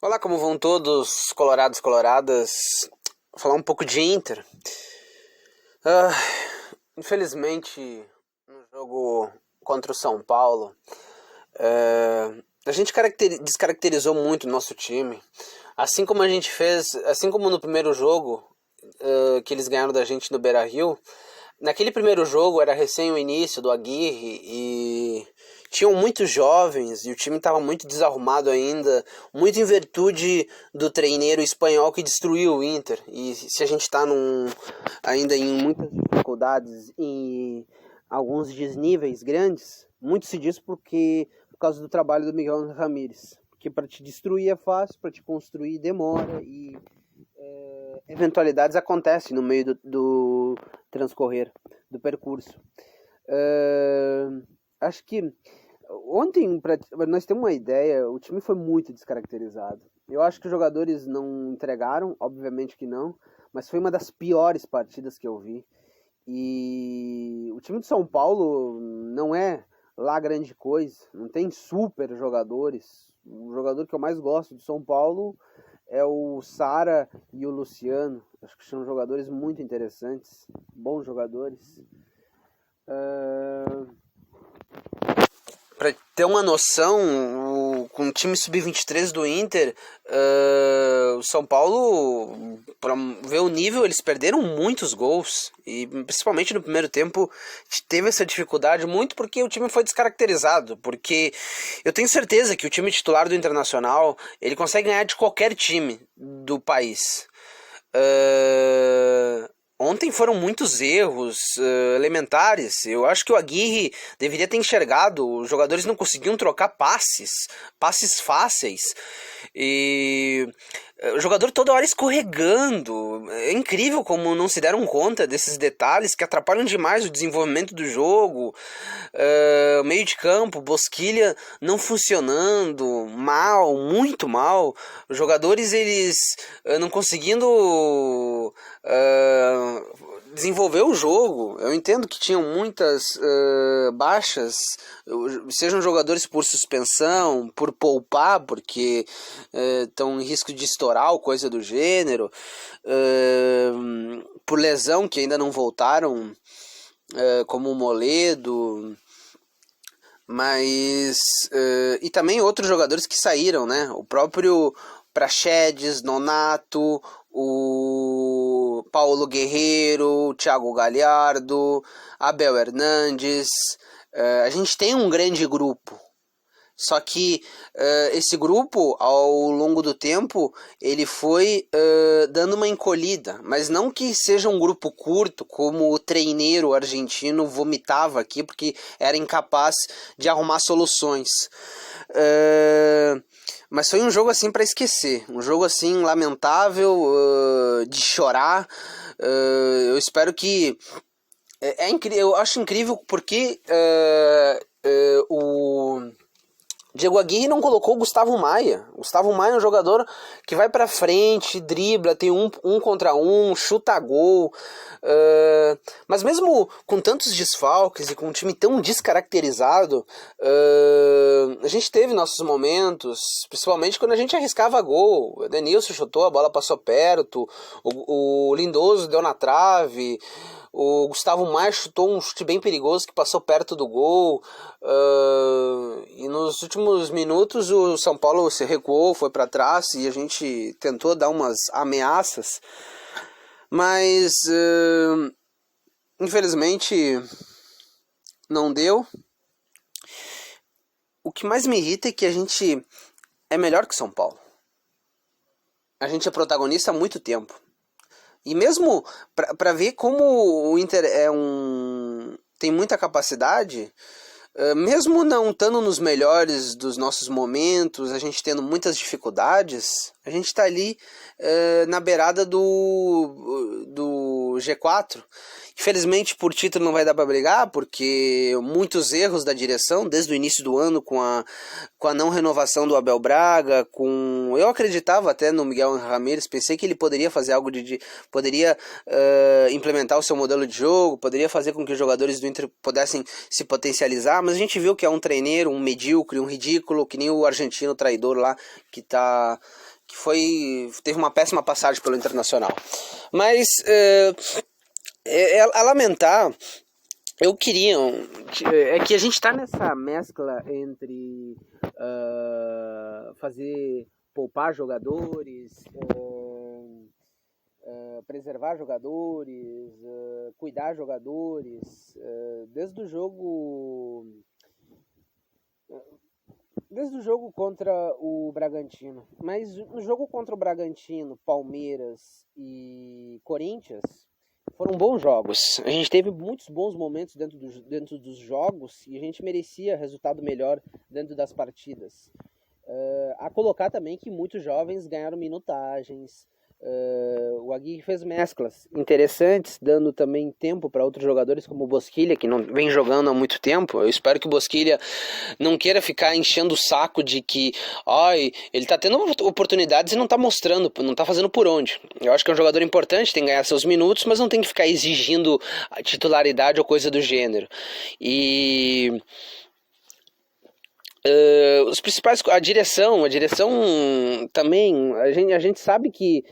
Olá, como vão todos, colorados, coloradas? Vou falar um pouco de Inter. Ah, Infelizmente, no jogo contra o São Paulo, a gente descaracterizou muito o nosso time. Assim como a gente fez, assim como no primeiro jogo, que eles ganharam da gente no Beira-Rio. Naquele primeiro jogo era recém o início do Aguirre e tinham muitos jovens e o time estava muito desarrumado ainda, muito em virtude do treineiro espanhol que destruiu o Inter. E se a gente está ainda em muitas dificuldades e alguns desníveis grandes, muito se diz por causa do trabalho do Miguel Ramírez. Porque para te destruir é fácil, para te construir demora e eventualidades acontecem no meio do transcorrer do percurso. Acho que ontem, para nós termos uma ideia, o time foi muito descaracterizado. Eu acho que os jogadores não entregaram, obviamente que não, mas foi uma das piores partidas que eu vi. E o time de São Paulo não é lá grande coisa, não tem super jogadores. O jogador que eu mais gosto de São Paulo é o Sara e o Luciano. Acho que são jogadores muito interessantes, bons jogadores. Para ter uma noção, com o time sub-23 do Inter, o São Paulo, para ver o nível, eles perderam muitos gols. E principalmente no primeiro tempo teve essa dificuldade muito porque o time foi descaracterizado. Porque eu tenho certeza que o time titular do Internacional ele consegue ganhar de qualquer time do país. Ontem foram muitos erros elementares. Eu acho que o Aguirre deveria ter enxergado. Os jogadores não conseguiam trocar passes fáceis. E o jogador toda hora escorregando. É incrível como não se deram conta desses detalhes que atrapalham demais o desenvolvimento do jogo. Meio de campo, Bosquilha não funcionando, mal, muito mal. Os jogadores eles não conseguindo desenvolver o jogo. Eu entendo que tinham muitas baixas, sejam jogadores por suspensão, por poupar, porque estão em risco de estourar ou coisa do gênero, por lesão que ainda não voltaram, como o Moledo, mas e também outros jogadores que saíram, né? O próprio Praxedes, Nonato, o Paulo Guerreiro, o Thiago Galhardo, Abel Hernandes. A gente tem um grande grupo. Só que esse grupo, ao longo do tempo, ele foi dando uma encolhida. Mas não que seja um grupo curto, como o treineiro argentino vomitava aqui, porque era incapaz de arrumar soluções. Mas foi um jogo assim para esquecer. Um jogo assim lamentável, de chorar. Eu espero que... eu acho incrível porque o Diego Aguirre não colocou o Gustavo Maia. O Gustavo Maia é um jogador que vai pra frente, dribla, tem um contra um, chuta gol. Mas mesmo com tantos desfalques e com um time tão descaracterizado, a gente teve nossos momentos, principalmente quando a gente arriscava gol. O Denilson chutou, a bola passou perto, o Lindoso deu na trave. O Gustavo Maia chutou um chute bem perigoso que passou perto do gol. E nos últimos minutos o São Paulo se recuou, foi para trás e a gente tentou dar umas ameaças. Mas infelizmente não deu. O que mais me irrita é que a gente é melhor que São Paulo. A gente é protagonista há muito tempo. E mesmo para ver como o Inter tem muita capacidade, mesmo não estando nos melhores dos nossos momentos, a gente tendo muitas dificuldades, a gente está ali na beirada do G4, Infelizmente, por título não vai dar para brigar, porque muitos erros da direção, desde o início do ano, com a não renovação do Abel Braga, eu acreditava até no Miguel Ramírez, pensei que ele poderia fazer algo poderia implementar o seu modelo de jogo, poderia fazer com que os jogadores do Inter pudessem se potencializar, mas a gente viu que é um treineiro, um medíocre, um ridículo, que nem o argentino traidor lá, teve uma péssima passagem pelo Internacional. Mas a lamentar, eu queria é que a gente está nessa mescla entre poupar jogadores, preservar jogadores, cuidar jogadores, desde o jogo contra o Bragantino. Mas no jogo contra o Bragantino, Palmeiras e Corinthians foram bons jogos. A gente teve muitos bons momentos dentro dos jogos e a gente merecia resultado melhor dentro das partidas. A colocar também que muitos jovens ganharam minutagens. O Aguirre fez mesclas interessantes, dando também tempo para outros jogadores como o Bosquilha, que não vem jogando há muito tempo. Eu espero que o Bosquilha não queira ficar enchendo o saco de que ele está tendo oportunidades e não está mostrando, não está fazendo por onde. Eu acho que é um jogador importante, tem que ganhar seus minutos, mas não tem que ficar exigindo a titularidade ou coisa do gênero. E os principais, a direção também, a gente sabe que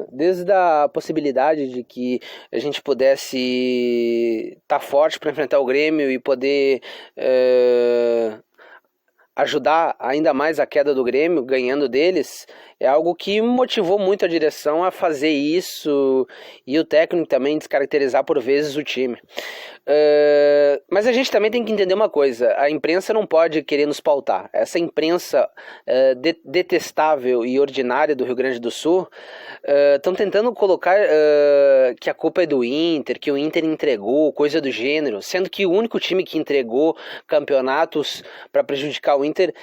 desde a possibilidade de que a gente pudesse estar forte para enfrentar o Grêmio e poder ajudar ainda mais a queda do Grêmio, ganhando deles, é algo que motivou muito a direção a fazer isso e o técnico também descaracterizar por vezes o time. Mas a gente também tem que entender uma coisa: a imprensa não pode querer nos pautar. Essa imprensa detestável e ordinária do Rio Grande do Sul estão tentando colocar que a culpa é do Inter, que o Inter entregou, coisa do gênero, sendo que o único time que entregou campeonatos para prejudicar o Inter,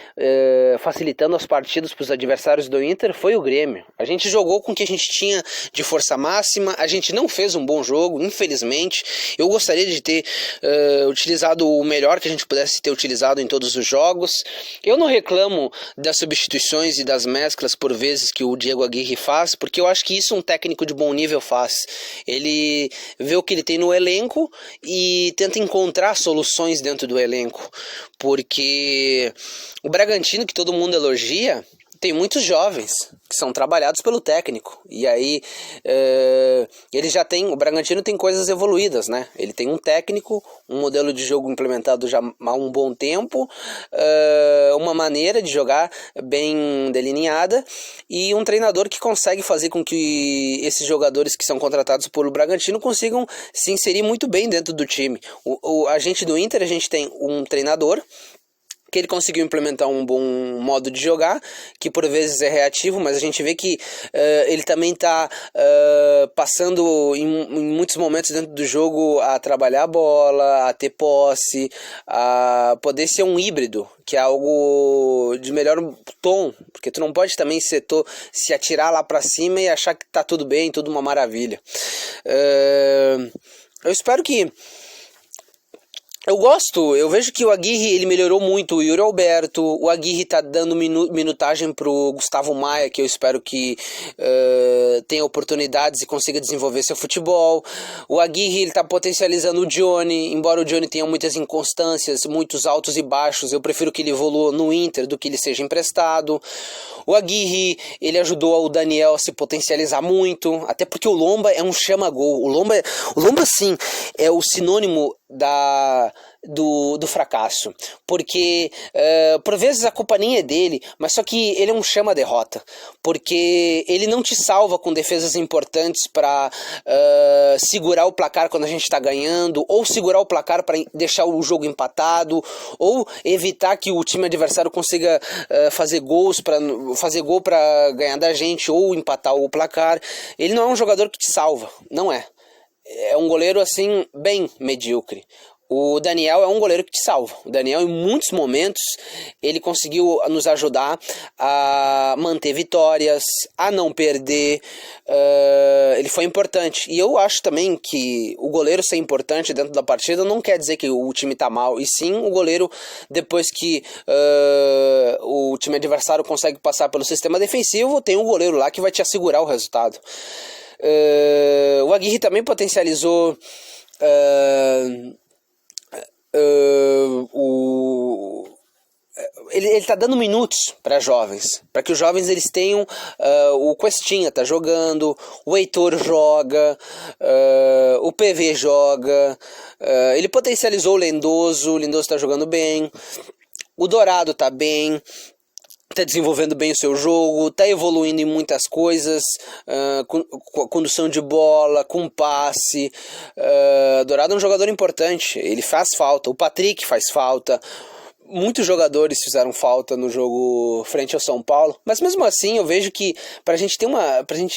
facilitando as partidas para os adversários do Inter, foi o Grêmio. A gente jogou com o que a gente tinha de força máxima, a gente não fez um bom jogo, infelizmente. Eu gostaria de ter utilizado o melhor que a gente pudesse ter utilizado em todos os jogos. Eu não reclamo das substituições e das mesclas por vezes que o Diego Aguirre faz, porque eu acho que isso um técnico de bom nível faz. Ele vê o que ele tem no elenco e tenta encontrar soluções dentro do elenco, porque o Bragantino, que todo mundo elogia, tem muitos jovens que são trabalhados pelo técnico, e aí o Bragantino tem coisas evoluídas, né? Ele tem um técnico, um modelo de jogo implementado já há um bom tempo, uma maneira de jogar bem delineada e um treinador que consegue fazer com que esses jogadores que são contratados pelo Bragantino consigam se inserir muito bem dentro do time. A gente do Inter, a gente tem um treinador que ele conseguiu implementar um bom modo de jogar, que por vezes é reativo, mas a gente vê que ele também está passando em muitos momentos dentro do jogo a trabalhar a bola, a ter posse, a poder ser um híbrido, que é algo de melhor tom, porque tu não pode também se atirar lá para cima e achar que tá tudo bem, tudo uma maravilha. Eu espero que eu vejo que o Aguirre ele melhorou muito, o Yuri Alberto, o Aguirre está dando minutagem para o Gustavo Maia, que eu espero que tenha oportunidades e consiga desenvolver seu futebol. O Aguirre está potencializando o Johnny, embora o Johnny tenha muitas inconstâncias, muitos altos e baixos, eu prefiro que ele evolua no Inter do que ele seja emprestado. O Aguirre, ele ajudou o Daniel a se potencializar muito, até porque o Lomba é um chama-gol. O Lomba sim, é o sinônimo do fracasso, porque por vezes a culpa nem é dele, mas só que ele é um chama-derrota, porque ele não te salva com defesas importantes para segurar o placar quando a gente está ganhando, ou segurar o placar para deixar o jogo empatado, ou evitar que o time adversário consiga fazer gol para ganhar da gente, ou empatar o placar. Ele não é um jogador que te salva, não é. É um goleiro assim bem medíocre. O Daniel é um goleiro que te salva. O Daniel, em muitos momentos, ele conseguiu nos ajudar a manter vitórias, a não perder. Ele foi importante. E eu acho também que o goleiro ser importante dentro da partida não quer dizer que o time está mal. E sim, o goleiro, depois que o time adversário consegue passar pelo sistema defensivo, tem um goleiro lá que vai te assegurar o resultado. O Aguirre também potencializou ele está dando minutos para jovens, para que os jovens eles tenham o Questinha tá jogando, o Heitor joga, o PV joga, ele potencializou o Lindoso está jogando bem, o Dourado tá bem, está desenvolvendo bem o seu jogo, está evoluindo em muitas coisas, com condução de bola, com passe. Dourado é um jogador importante, ele faz falta, o Patrick faz falta. Muitos jogadores fizeram falta no jogo frente ao São Paulo, mas mesmo assim eu vejo que pra gente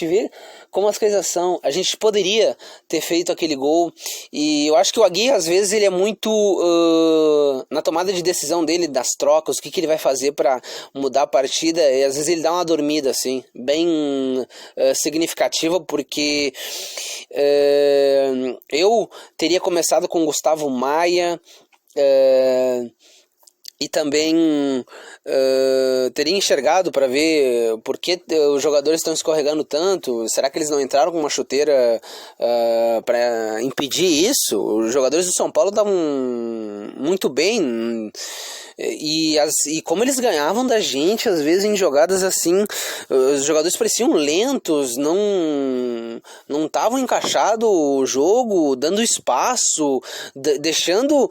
ver como as coisas são, a gente poderia ter feito aquele gol. E eu acho que o Aguirre às vezes ele é muito na tomada de decisão dele, das trocas, o que ele vai fazer pra mudar a partida, e às vezes ele dá uma dormida assim, bem significativa, porque eu teria começado com Gustavo Maia, e também teria enxergado para ver por que os jogadores estão escorregando tanto. Será que eles não entraram com uma chuteira para impedir isso? Os jogadores do São Paulo estavam muito bem. E como eles ganhavam da gente, às vezes em jogadas assim, os jogadores pareciam lentos, não estavam encaixando o jogo, dando espaço, deixando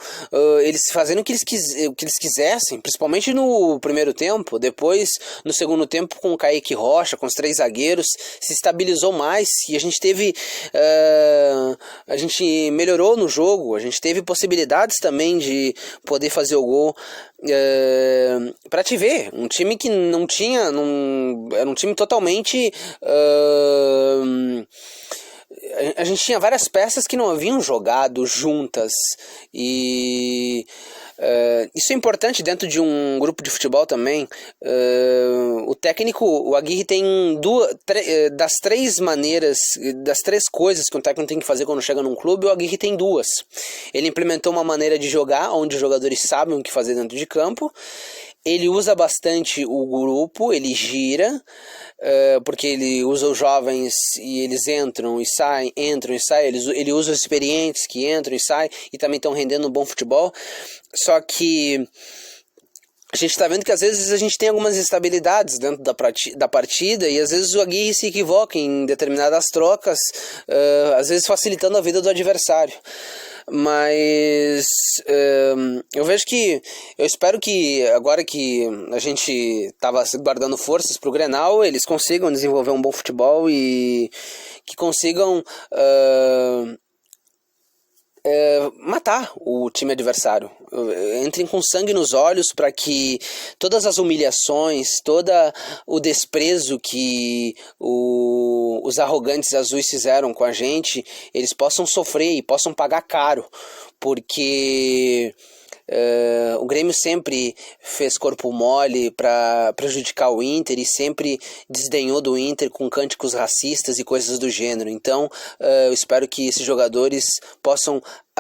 eles fazendo o que eles quisessem, principalmente no primeiro tempo. Depois, no segundo tempo, com o Kaique Rocha, com os 3 zagueiros, se estabilizou mais e a gente melhorou no jogo, a gente teve possibilidades também de poder fazer o gol. Pra te ver, um time que não tinha, era um time totalmente a gente tinha várias peças que não haviam jogado juntas, e isso é importante dentro de um grupo de futebol também. O técnico, o Aguirre tem das 3 maneiras, das 3 coisas que um técnico tem que fazer quando chega num clube, o Aguirre tem 2. Ele implementou uma maneira de jogar, onde os jogadores sabem o que fazer dentro de campo. Ele usa bastante o grupo, ele gira, porque ele usa os jovens e eles entram e saem, ele usa os experientes que entram e saem e também estão rendendo um bom futebol. Só que a gente está vendo que às vezes a gente tem algumas instabilidades dentro da partida, e às vezes o Aguirre se equivoca em determinadas trocas, às vezes facilitando a vida do adversário. Mas eu espero que agora que a gente estava guardando forças para o Grenal, eles consigam desenvolver um bom futebol e que consigam matar o time adversário. Entrem com sangue nos olhos para que todas as humilhações, todo o desprezo que os arrogantes azuis fizeram com a gente, eles possam sofrer e possam pagar caro, porque o Grêmio sempre fez corpo mole para prejudicar o Inter e sempre desdenhou do Inter com cânticos racistas e coisas do gênero. Então eu espero que esses jogadores possam